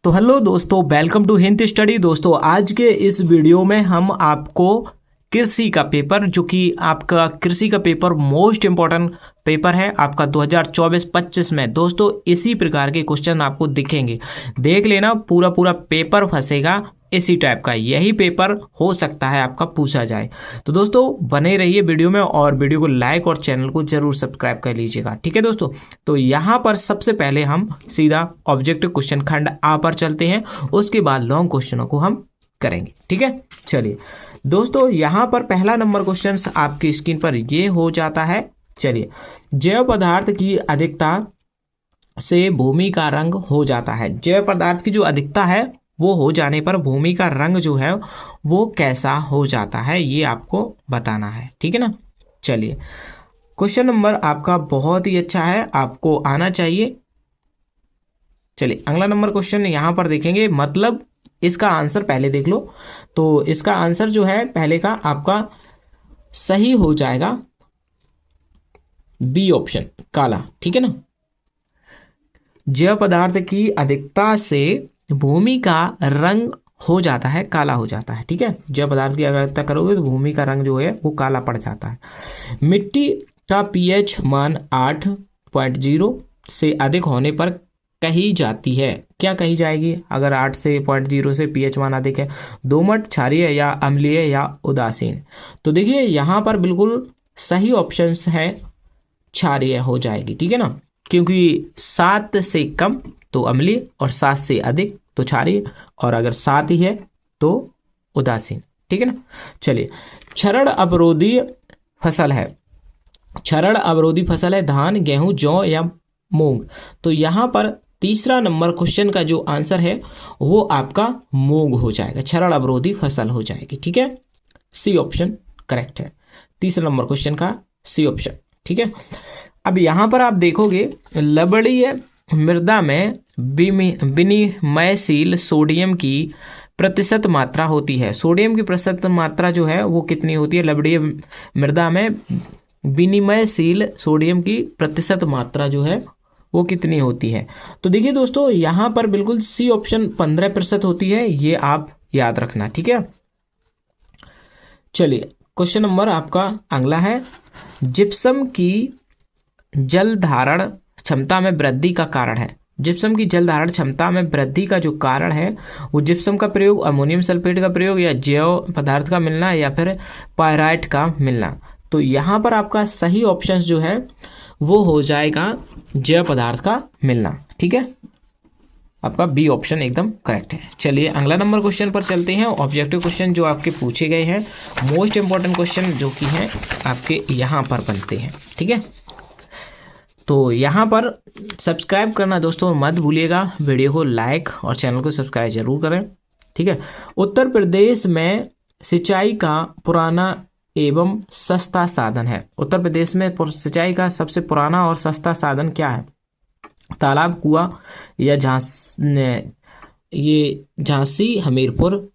तो हेलो दोस्तों, welcome to Hind study. दोस्तों आज के इस वीडियो में हम आपको कृषि का पेपर, जो कि आपका कृषि का पेपर मोस्ट इम्पॉर्टेंट पेपर है आपका 2024-25 में। दोस्तों इसी प्रकार के क्वेश्चन आपको दिखेंगे, देख लेना। पूरा पेपर फंसेगा इसी टाइप का, यही पेपर हो सकता है आपका पूछा जाए। तो दोस्तों बने रहिए वीडियो में और वीडियो को लाइक और चैनल को जरूर सब्सक्राइब कर लीजिएगा, ठीक है दोस्तों। तो यहाँ पर सबसे पहले हम सीधा ऑब्जेक्टिव क्वेश्चन खंड आ पर चलते हैं, उसके बाद लॉन्ग क्वेश्चनों को हम करेंगे, ठीक है। चलिए दोस्तों, यहाँ पर पहला नंबर क्वेश्चन आपकी स्क्रीन पर ये हो जाता है। चलिए, जैव पदार्थ की अधिकता से भूमि का रंग हो जाता है। जैव पदार्थ की जो अधिकता है वो हो जाने पर भूमि का रंग जो है वो कैसा हो जाता है, ये आपको बताना है, ठीक है ना। चलिए, क्वेश्चन नंबर आपका बहुत ही अच्छा है, आपको आना चाहिए। चलिए अगला नंबर क्वेश्चन यहाँ पर देखेंगे, मतलब इसका आंसर पहले देख लो। तो इसका आंसर जो है पहले का आपका सही हो जाएगा बी ऑप्शन, काला, ठीक है ना। जैव पदार्थ की अधिकता से भूमि का रंग हो जाता है, काला हो जाता है, ठीक है। जैव पदार्थ की अधिकता करोगे तो भूमि का रंग जो है वो काला पड़ जाता है। मिट्टी का पीएच मान 8.0 से अधिक होने पर कही जाती है, क्या कही जाएगी अगर 8 से 0.0 से पीएच मान अधिक है? दोमट, क्षारीय या अम्लीय या उदासीन? तो देखिए यहाँ पर बिल्कुल सही ऑप्शन है, क्षारीय हो जाएगी, ठीक है ना। क्योंकि 7 से कम तो अम्लीय और 7 से अधिक तो क्षारीय, और अगर 7 ही है तो उदासीन, ठीक है ना। चलिए, क्षरण अवरोधी फसल है, क्षरण अवरोधी फसल है धान, गेहूं, जौ या मूंग। तो यहाँ पर तीसरा नंबर क्वेश्चन का जो आंसर है वो आपका मूंग हो जाएगा, क्षरण अवरोधी फसल हो जाएगी, ठीक है। सी ऑप्शन करेक्ट है, तीसरा नंबर क्वेश्चन का सी ऑप्शन, ठीक है। अब यहाँ पर आप देखोगे, लवणीय मृदा में विनिमयशील सोडियम की प्रतिशत मात्रा होती है। सोडियम की प्रतिशत मात्रा जो है वो कितनी होती है? लवणीय मृदा में विनिमयशील सोडियम की प्रतिशत मात्रा जो है वो कितनी होती है? तो देखिए दोस्तों, यहाँ पर बिल्कुल सी ऑप्शन 15% होती है, ये आप याद रखना, ठीक है। चलिए, क्वेश्चन नंबर आपका अगला है, जिप्सम की जल धारण क्षमता में वृद्धि का कारण है। जिप्सम की जल धारण क्षमता में वृद्धि का जो कारण है वो जिप्सम का प्रयोग, अमोनियम सल्फेट का प्रयोग, या जैव पदार्थ का मिलना, या फिर पायराइट का मिलना। तो यहाँ पर आपका सही ऑप्शन जो है वो हो जाएगा जैव पदार्थ का मिलना, ठीक है। आपका बी ऑप्शन एकदम करेक्ट है। चलिए अगला नंबर क्वेश्चन पर चलते हैं। ऑब्जेक्टिव क्वेश्चन जो आपके पूछे गए हैं, मोस्ट इंपॉर्टेंट क्वेश्चन जो कि हैं आपके यहाँ पर बनते हैं, ठीक है। तो यहाँ पर सब्सक्राइब करना दोस्तों मत भूलिएगा, वीडियो को लाइक और चैनल को सब्सक्राइब जरूर करें, ठीक है। उत्तर प्रदेश में सिंचाई का पुराना एवं सस्ता साधन है। उत्तर प्रदेश में सिंचाई का सबसे पुराना और सस्ता साधन क्या है? तालाब, कुआं, या ये झांसी, हमीरपुर।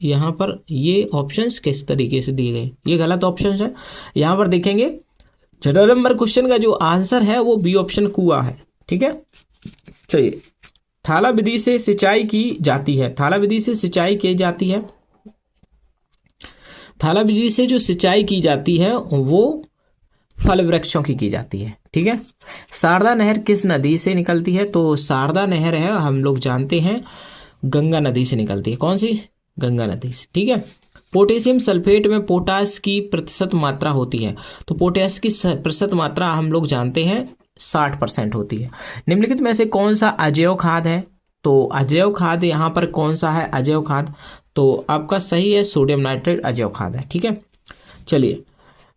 यहाँ पर ये ऑप्शंस किस तरीके से दिए गए, ये गलत ऑप्शंस है। यहाँ पर देखेंगे, छठा नंबर क्वेश्चन का जो आंसर है वो बी ऑप्शन, कुआं है, ठीक है। चलिए, थाला विधि से सिंचाई की जाती है। थाला विधि से सिंचाई की जाती है, थाला विधि से जो सिंचाई की जाती है वो फल वृक्षों की जाती है, ठीक है। शारदा नहर किस नदी से निकलती है? तो शारदा नहर है, हम लोग जानते हैं, गंगा नदी से निकलती है। कौन सी? गंगा नदी से, ठीक है। पोटेशियम सल्फेट में पोटास की प्रतिशत मात्रा होती है। तो पोटास की प्रतिशत मात्रा हम लोग जानते हैं 60% होती है। निम्नलिखित में से कौन सा अजैव खाद है? तो अजैव खाद यहाँ पर कौन सा है अजैव खाद? तो आपका सही है सोडियम नाइट्रेट अजैव खाद है, ठीक है। चलिए,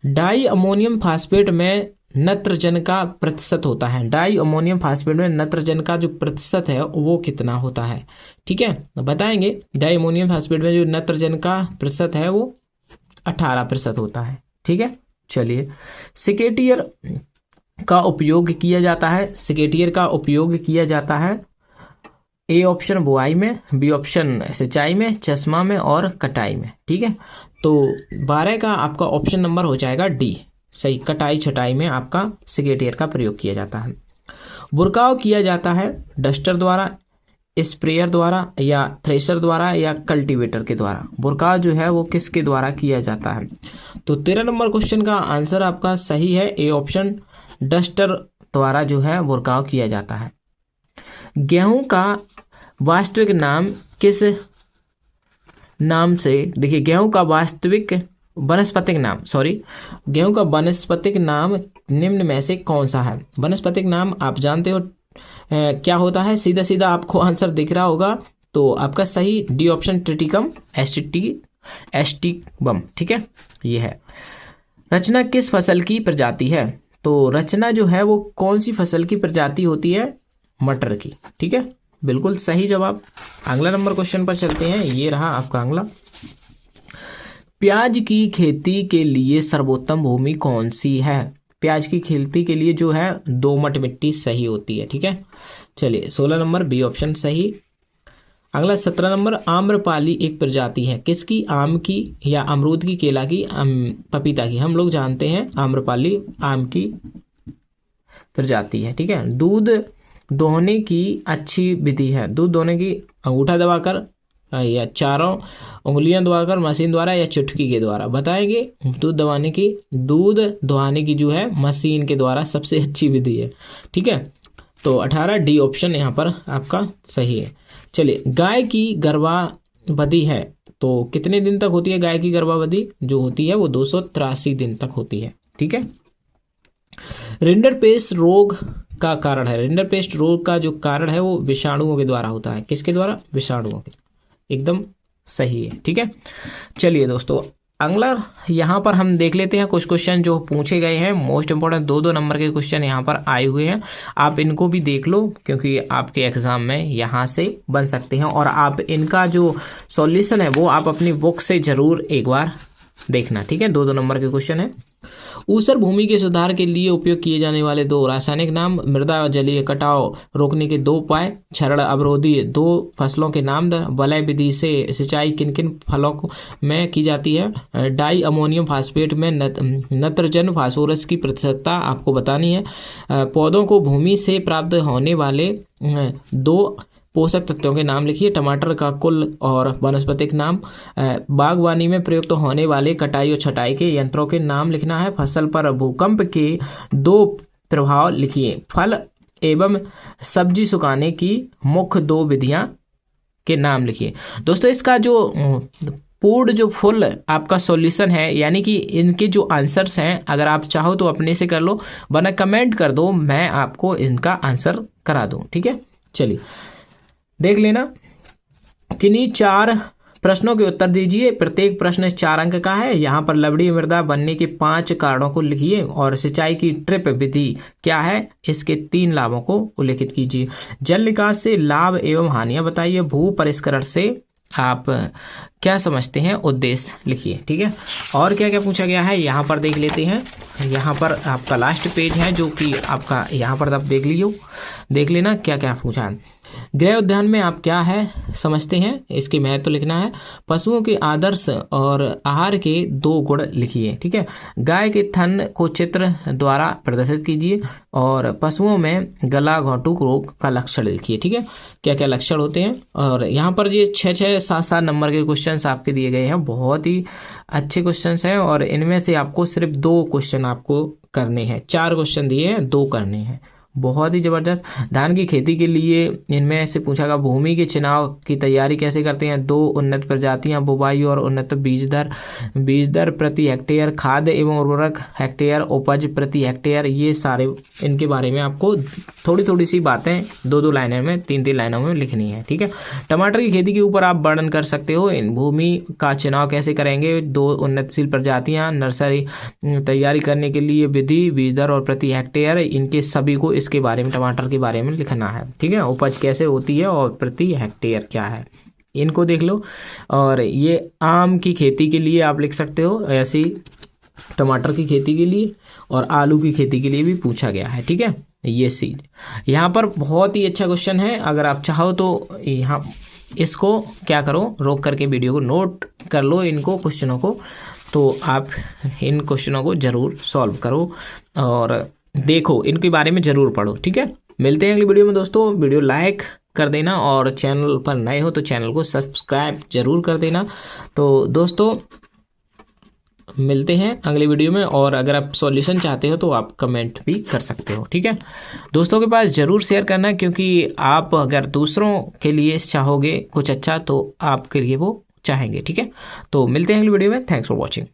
डाई अमोनियम फास्फेट में नत्रजन का प्रतिशत होता है। डाई अमोनियम फास्फेट में नत्रजन का जो प्रतिशत है वो कितना होता है, ठीक है, बताएंगे। डाई अमोनियम फास्फेट में जो नत्रजन का प्रतिशत है वो 18% होता है, ठीक है। चलिए, सिकेटियर का उपयोग किया जाता है। सिकेटियर का उपयोग किया जाता है ए ऑप्शन बुआई में, बी ऑप्शन सिंचाई में, चश्मा में और कटाई में, ठीक है। तो 12 का आपका ऑप्शन नंबर हो जाएगा डी, सही। कटाई छटाई में आपका सिकेटियर का प्रयोग किया जाता है। बुरकाव किया जाता है डस्टर द्वारा, स्प्रेयर द्वारा या थ्रेशर द्वारा या कल्टीवेटर के द्वारा? बुरकाव जो है वो किसके द्वारा किया जाता है? तो 13 नंबर क्वेश्चन का आंसर आपका सही है ए ऑप्शन, डस्टर द्वारा जो है बुरकाव किया जाता है। गेहूं का वास्तविक नाम किस नाम से, देखिए गेहूं का वास्तविक वनस्पतिक नाम, गेहूं का वनस्पतिक नाम निम्न में से कौन सा है? वनस्पतिक नाम आप जानते हो क्या होता है, सीधा सीधा आपको आंसर दिख रहा होगा। तो आपका सही डी ऑप्शन ट्रिटिकम एस्टिकबम, ठीक है, ये है। रचना किस फसल की प्रजाति है? तो रचना जो है वो कौन सी फसल की प्रजाति होती है? मटर की, ठीक है, बिल्कुल सही जवाब। अगला नंबर क्वेश्चन पर चलते हैं, ये रहा आपका अगला। प्याज की खेती के लिए सर्वोत्तम भूमि कौन सी है? प्याज की खेती के लिए जो है दोमट मिट्टी सही होती है, ठीक है। चलिए 16 नंबर बी ऑप्शन सही। अगला 17 नंबर, आम्रपाली एक प्रजाति है किसकी? आम की या अमरूद की, केला की, पपीता की? हम लोग जानते हैं आम्रपाली आम की प्रजाति है, ठीक है। दूध दोहने की अच्छी विधि है? दूध दोहने की अंगूठा दबाकर या चारों उंगलियां दबाकर, मशीन द्वारा या चुटकी के द्वारा? बताएंगे दूध दुहाने की जो है मशीन के द्वारा सबसे अच्छी विधि है, ठीक है। तो 18 डी ऑप्शन यहाँ पर आपका सही है। चलिए, गाय की गर्भावधि है तो कितने दिन तक होती है? गाय की गर्भावधि जो होती है वो 283 दिन तक होती है, ठीक है। रिंडरपेस्ट रोग का कारण है? रिंडरपेस्ट रोग का जो कारण है वो विषाणुओं के द्वारा होता है। किसके द्वारा? विषाणुओं के, एकदम सही है, ठीक है। चलिए दोस्तों, अगला यहाँ पर हम देख लेते हैं कुछ क्वेश्चन जो पूछे गए हैं, मोस्ट इंपॉर्टेंट 2-2 नंबर के क्वेश्चन यहाँ पर आए हुए हैं। आप इनको भी देख लो क्योंकि आपके एग्जाम में यहाँ से बन सकते हैं, और आप इनका जो सॉल्यूशन है वो आप अपनी बुक से जरूर एक बार देखना, ठीक है। 2-2 नंबर के क्वेश्चन है। ऊसर भूमि के सुधार के लिए उपयोग किए जाने वाले 2 रासायनिक नाम, मृदा जलीय कटाव रोकने के 2 उपाय, क्षरण अवरोधी 2 फसलों के नाम, वलय विधि से सिंचाई किन किन फलों में की जाती है, डाई अमोनियम फास्फेट में नत्रजन फास्फोरस की प्रतिशतता आपको बतानी है, पौधों को भूमि से प्राप्त होने वाले 2 पोषक तत्वों के नाम लिखिए, टमाटर का कुल और वनस्पतिक नाम, बागवानी में प्रयुक्त होने वाले कटाई और छटाई के यंत्रों के नाम लिखना है, फसल पर भूकंप के 2 प्रभाव लिखिए, फल एवं सब्जी सुखाने की मुख्य 2 विधियां के नाम लिखिए। दोस्तों, इसका जो पूर्ण जो फुल आपका सॉल्यूशन है, यानी कि इनके जो आंसर्स हैं, अगर आप चाहो तो अपने से कर लो, वरना कमेंट कर दो, मैं आपको इनका आंसर करा दूं, ठीक है। चलिए देख लेना, किन्हीं 4 प्रश्नों के उत्तर दीजिए, प्रत्येक प्रश्न 4 अंक का है। यहाँ पर लवणीय मृदा बनने के 5 कारणों को लिखिए, और सिंचाई की ड्रिप विधि क्या है, इसके 3 लाभों को उल्लेखित कीजिए। जल निकास से लाभ एवं हानियां बताइए। भू परिष्करण से आप क्या समझते हैं, उद्देश्य लिखिए, ठीक है। और क्या क्या पूछा गया है यहाँ पर देख लेते हैं। यहाँ पर आपका लास्ट पेज है जो कि आपका यहाँ पर आप देख लेना क्या क्या पूछा है। गृह उद्यान में आप क्या है समझते हैं, इसके महत्व तो लिखना है। पशुओं के आदर्श और आहार के 2 गुण लिखिए, ठीक है। गाय के थन को चित्र द्वारा प्रदर्शित कीजिए, और पशुओं में गला घोटू रोग का लक्षण लिखिए, ठीक है, क्या क्या लक्षण होते हैं। और यहाँ पर ये 6-6, 7-7 नंबर के क्वेश्चंस आपके दिए गए हैं, बहुत ही अच्छे क्वेश्चंस हैं, और इनमें से आपको सिर्फ 2 क्वेश्चन आपको करने हैं। 4 क्वेश्चन दिए हैं, 2 करने हैं, बहुत ही जबरदस्त। धान की खेती के लिए इनमें से पूछा गया, भूमि के चुनाव की तैयारी कैसे करते हैं, 2 उन्नत प्रजातियां, बुवाई और उन्नत बीज दर प्रति हेक्टेयर, खाद एवं उर्वरक हेक्टेयर, उपज प्रति हेक्टेयर, ये सारे इनके बारे में आपको थोड़ी सी बातें 2-2 लाइनों में, 3-3 लाइनों में लिखनी है, ठीक है। टमाटर की खेती के ऊपर आप वर्णन कर सकते हो, इन भूमि का चुनाव कैसे करेंगे, 2 उन्नतशील प्रजातियां, नर्सरी तैयारी करने के लिए विधि, बीज दर और प्रति हेक्टेयर, इनके सभी को इसके बारे में, टमाटर के बारे में लिखना है, ठीक है। उपज कैसे होती है और प्रति हेक्टेयर क्या है, इनको देख लो। और ये आम की खेती के लिए आप लिख सकते हो, ऐसी टमाटर की खेती के लिए और आलू की खेती के लिए भी पूछा गया है, ठीक है। ये चीज यहाँ पर बहुत ही अच्छा क्वेश्चन है, अगर आप चाहो तो यहाँ इसको क्या करो, रोक करके वीडियो को नोट कर लो, इनको क्वेश्चनों को, तो आप इन क्वेश्चनों को जरूर सॉल्व करो और देखो, इनके बारे में जरूर पढ़ो, ठीक है। मिलते हैं अगली वीडियो में दोस्तों। वीडियो लाइक कर देना और चैनल पर नए हो तो चैनल को सब्सक्राइब जरूर कर देना। तो दोस्तों मिलते हैं अगले वीडियो में, और अगर आप सॉल्यूशन चाहते हो तो आप कमेंट भी कर सकते हो, ठीक है। दोस्तों के पास ज़रूर शेयर करना, क्योंकि आप अगर दूसरों के लिए चाहोगे कुछ अच्छा तो आपके लिए वो चाहेंगे, ठीक है। तो मिलते हैं अगली वीडियो में। Thanks for watching.